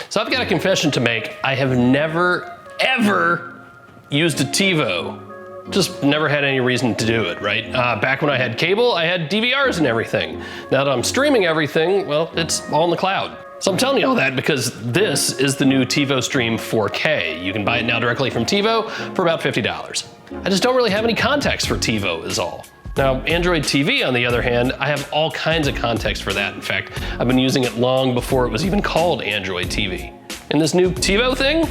So I've got a confession to make. I have never, ever used a Tivo. Just never had any reason to do it, right? Back when I had cable, I had DVRs and everything. Now that I'm streaming everything, well, it's all in the cloud. So I'm telling you all that because this is the new Tivo Stream 4K. You can buy it now directly from Tivo for about $50. I just don't really have any context for Tivo is all. Now, Android TV, on the other hand, I have all kinds of context for that. In fact, I've been using it long before it was even called Android TV. And this new Tivo thing,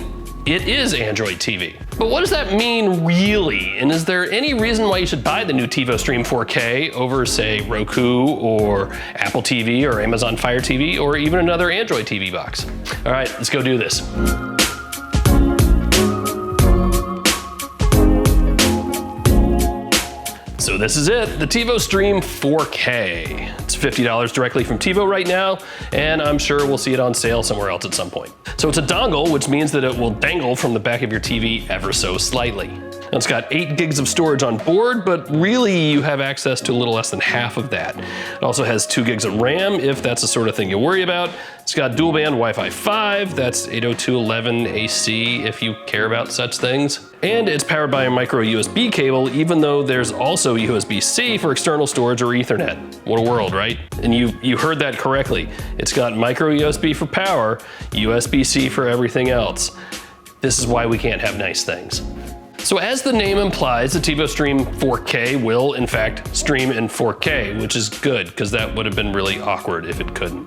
it is Android TV. But what does that mean really? And is there any reason why you should buy the new Tivo Stream 4K over, say, Roku or Apple TV or Amazon Fire TV or even another Android TV box? All right, let's go do this. So this is it, the Tivo Stream 4K. It's $50 directly from Tivo right now, and I'm sure we'll see it on sale somewhere else at some point. So it's a dongle, which means that it will dangle from the back of your TV ever so slightly. Now it's got 8 gigs of storage on board, but really you have access to a little less than half of that. It also has 2 gigs of RAM, if that's the sort of thing you worry about. It's got dual band Wi-Fi 5, that's 802.11 AC if you care about such things. And it's powered by a micro USB cable, even though there's also USB-C for external storage or Ethernet. What a world, right? And you heard that correctly. It's got micro USB for power, USB-C for everything else. This is why we can't have nice things. So as the name implies, the Tivo Stream 4K will, in fact, stream in 4K, which is good, because that would have been really awkward if it couldn't.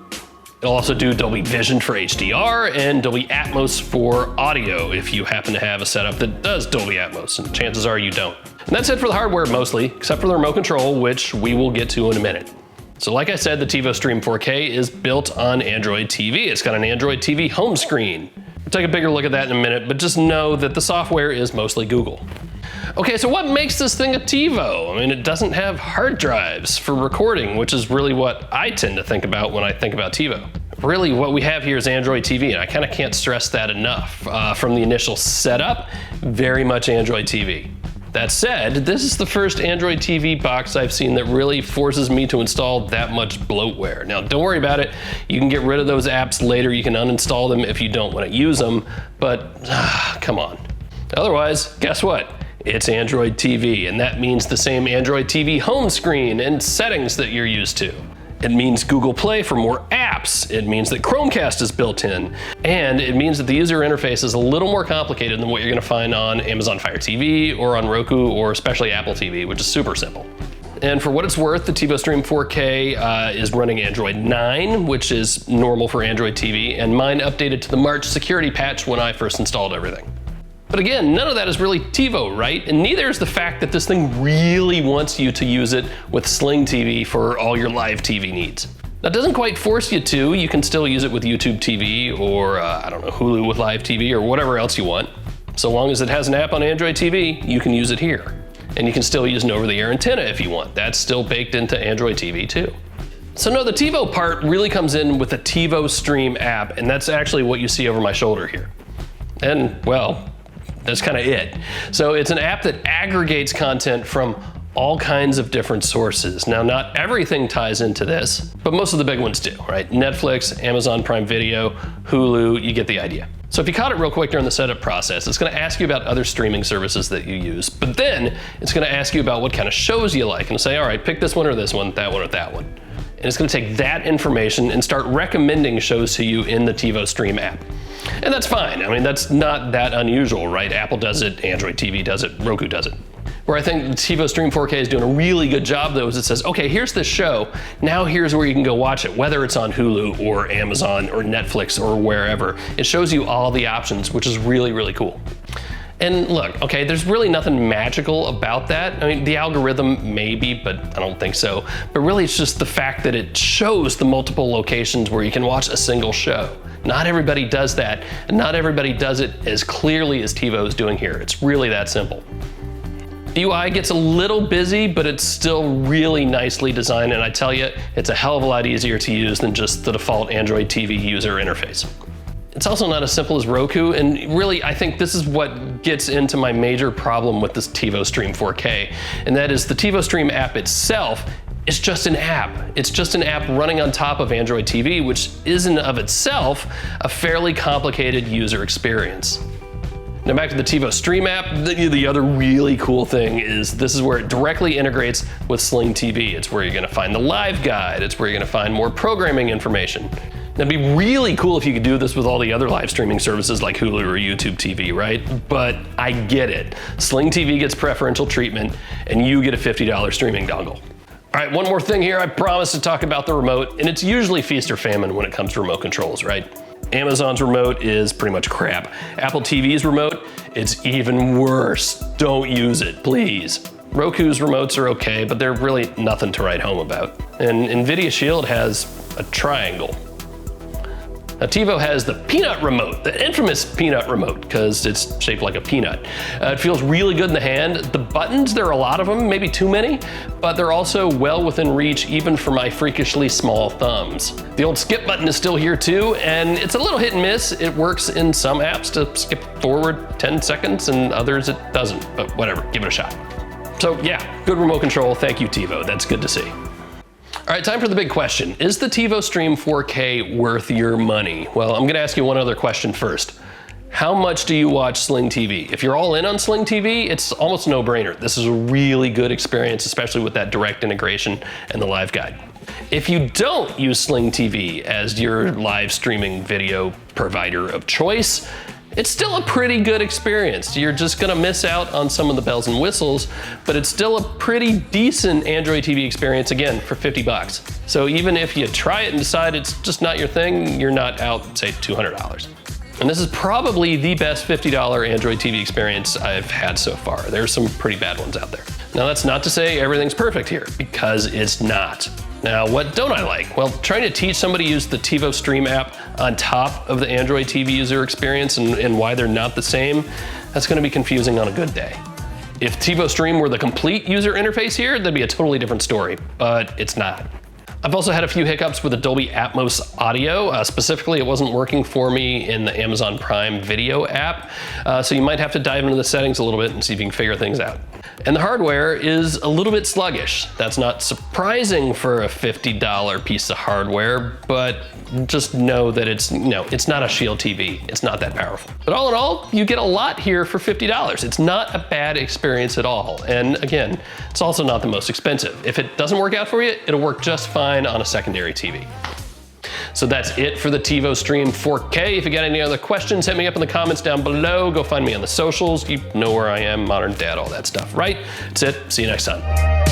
It'll also do Dolby Vision for HDR and Dolby Atmos for audio if you happen to have a setup that does Dolby Atmos, and chances are you don't. And that's it for the hardware mostly, except for the remote control, which we will get to in a minute. So like I said, the Tivo Stream 4K is built on Android TV. It's got an Android TV home screen. We'll take a bigger look at that in a minute, but just know that the software is mostly Google. Okay, so what makes this thing a Tivo? I mean, it doesn't have hard drives for recording, which is really what I tend to think about when I think about Tivo. Really, what we have here is Android TV, and I kind of can't stress that enough. From the initial setup, very much Android TV. That said, this is the first Android TV box I've seen that really forces me to install that much bloatware. Now, don't worry about it. You can get rid of those apps later. You can uninstall them if you don't want to use them, but come on. Otherwise, guess what? It's Android TV, and that means the same Android TV home screen and settings that you're used to. It means Google Play for more apps. It means that Chromecast is built in. And it means that the user interface is a little more complicated than what you're gonna find on Amazon Fire TV or on Roku or especially Apple TV, which is super simple. And for what it's worth, the Tivo Stream 4K is running Android 9, which is normal for Android TV, and mine updated to the March security patch when I first installed everything. But again, none of that is really Tivo, right? And neither is the fact that this thing really wants you to use it with Sling TV for all your live TV needs. That doesn't quite force you to. You can still use it with YouTube TV or, I don't know, Hulu with live TV or whatever else you want. So long as it has an app on Android TV, you can use it here. And you can still use an over-the-air antenna if you want. That's still baked into Android TV too. So no, the Tivo part really comes in with the Tivo Stream app, and that's actually what you see over my shoulder here. And, well, that's kind of it. So it's an app that aggregates content from all kinds of different sources. Now, not everything ties into this, but most of the big ones do, right? Netflix, Amazon Prime Video, Hulu, you get the idea. So if you caught it real quick during the setup process, it's gonna ask you about other streaming services that you use, but then it's gonna ask you about what kind of shows you like and say, all right, pick this one or this one, that one or that one. And it's gonna take that information and start recommending shows to you in the Tivo Stream app. And that's fine. I mean, that's not that unusual, right? Apple does it, Android TV does it, Roku does it. Where I think the Tivo Stream 4K is doing a really good job though is it says, okay, here's this show, now here's where you can go watch it, whether it's on Hulu or Amazon or Netflix or wherever. It shows you all the options, which is really, really cool. And look, okay, there's really nothing magical about that. I mean, the algorithm maybe, but I don't think so. But really it's just the fact that it shows the multiple locations where you can watch a single show. Not everybody does that, and not everybody does it as clearly as Tivo is doing here. It's really that simple. The UI gets a little busy, but it's still really nicely designed, and I tell you, it's a hell of a lot easier to use than just the default Android TV user interface. It's also not as simple as Roku, and really, I think this is what gets into my major problem with this Tivo Stream 4K, and that is the Tivo Stream app itself It's just an app. It's just an app running on top of Android TV, which is in of itself a fairly complicated user experience. Now back to the Tivo Stream App, the other really cool thing is this is where it directly integrates with Sling TV. It's where you're gonna find the live guide. It's where you're gonna find more programming information. Now, it'd be really cool if you could do this with all the other live streaming services like Hulu or YouTube TV, right? But I get it. Sling TV gets preferential treatment and you get a $50 streaming dongle. All right, one more thing here. I promised to talk about the remote, and it's usually feast or famine when it comes to remote controls, right? Amazon's remote is pretty much crap. Apple TV's remote, it's even worse. Don't use it, please. Roku's remotes are okay, but they're really nothing to write home about. And NVIDIA Shield has a triangle. Now, Tivo has the peanut remote, the infamous peanut remote, because it's shaped like a peanut. It feels really good in the hand. The buttons, there are a lot of them, maybe too many, but they're also well within reach even for my freakishly small thumbs. The old skip button is still here too, and it's a little hit and miss. It works in some apps to skip forward 10 seconds and others it doesn't, but whatever, give it a shot. So yeah, good remote control. Thank you, Tivo. That's good to see. All right, time for the big question. Is the Tivo Stream 4K worth your money? Well, I'm gonna ask you one other question first. How much do you watch Sling TV? If you're all in on Sling TV, it's almost a no-brainer. This is a really good experience, especially with that direct integration and the live guide. If you don't use Sling TV as your live streaming video provider of choice, it's still a pretty good experience. You're just gonna miss out on some of the bells and whistles, but it's still a pretty decent Android TV experience, again, for 50 bucks. So even if you try it and decide it's just not your thing, you're not out, say, $200. And this is probably the best $50 Android TV experience I've had so far. There's some pretty bad ones out there. Now that's not to say everything's perfect here, because it's not. Now, what don't I like? Well, trying to teach somebody to use the Tivo Stream app on top of the Android TV user experience and why they're not the same, that's gonna be confusing on a good day. If Tivo Stream were the complete user interface here, that'd be a totally different story, but it's not. I've also had a few hiccups with the Dolby Atmos audio. Specifically, it wasn't working for me in the Amazon Prime Video app, so you might have to dive into the settings a little bit and see if you can figure things out. And the hardware is a little bit sluggish. That's not surprising for a $50 piece of hardware, but just know that it's not a Shield TV. It's not that powerful. But all in all, you get a lot here for $50. It's not a bad experience at all. And again, it's also not the most expensive. If it doesn't work out for you, it'll work just fine on a secondary TV. So that's it for the Tivo Stream 4K. If you got any other questions, hit me up in the comments down below. Go find me on the socials. You know where I am, Modern Dad, all that stuff, right? That's it. See you next time.